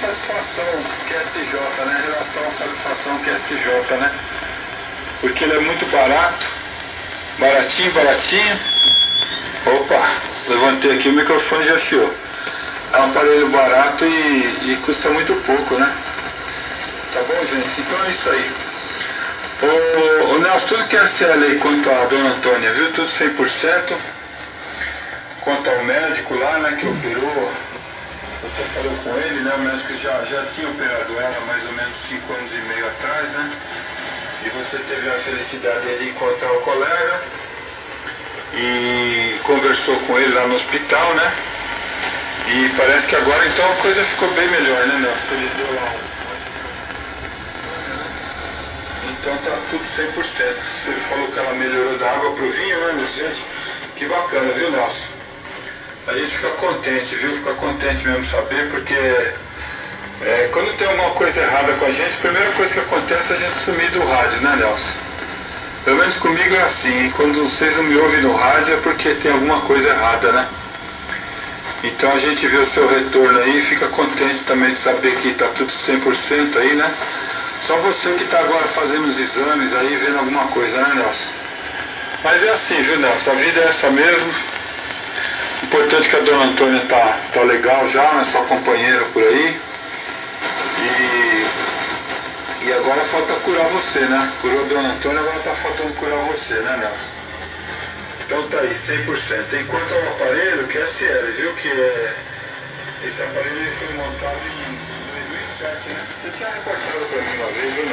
satisfação QSJ, né? Relação satisfação QSJ, né? Porque ele é muito barato, baratinho. Opa, levantei aqui, o microfone já chiou. É um aparelho barato e custa muito pouco, né? Tá bom, gente? Então é isso aí. O Nelson, tudo que é CL aí quanto a dona Antônia, viu? Tudo 100%. Quanto ao médico lá, né, que operou, você falou com ele, né? O médico já tinha operado ela mais ou menos 5 anos e meio atrás, né? E você teve a felicidade de encontrar o colega e conversou com ele lá no hospital, né? E parece que agora então a coisa ficou bem melhor, né, Nelson? Ele deu lá então tá tudo 100%. Ele falou que ela melhorou da água pro vinho, né, gente? Que bacana, viu, Nelson? A gente fica contente, viu? Fica contente mesmo saber, porque quando tem alguma coisa errada com a gente, a primeira coisa que acontece é a gente sumir do rádio, né, Nelson? Pelo menos comigo é assim, e quando vocês não me ouvem no rádio é porque tem alguma coisa errada, né? Então a gente vê o seu retorno aí e fica contente também de saber que está tudo 100% aí, né? Só você que está agora fazendo os exames aí, vendo alguma coisa, né, Nelson? Mas é assim, viu, Nelson? A vida é essa mesmo. O importante é que a dona Antônia tá legal já, né? Sua companheira por aí. E agora falta curar você, né? Curou a dona Antônia, agora tá faltando curar você, né, Nelson? Então tá aí, 100%. Enquanto ao aparelho, que é SL, viu? Que esse aparelho foi montado em 2007, né? Você tinha reportado pra mim uma vez, viu?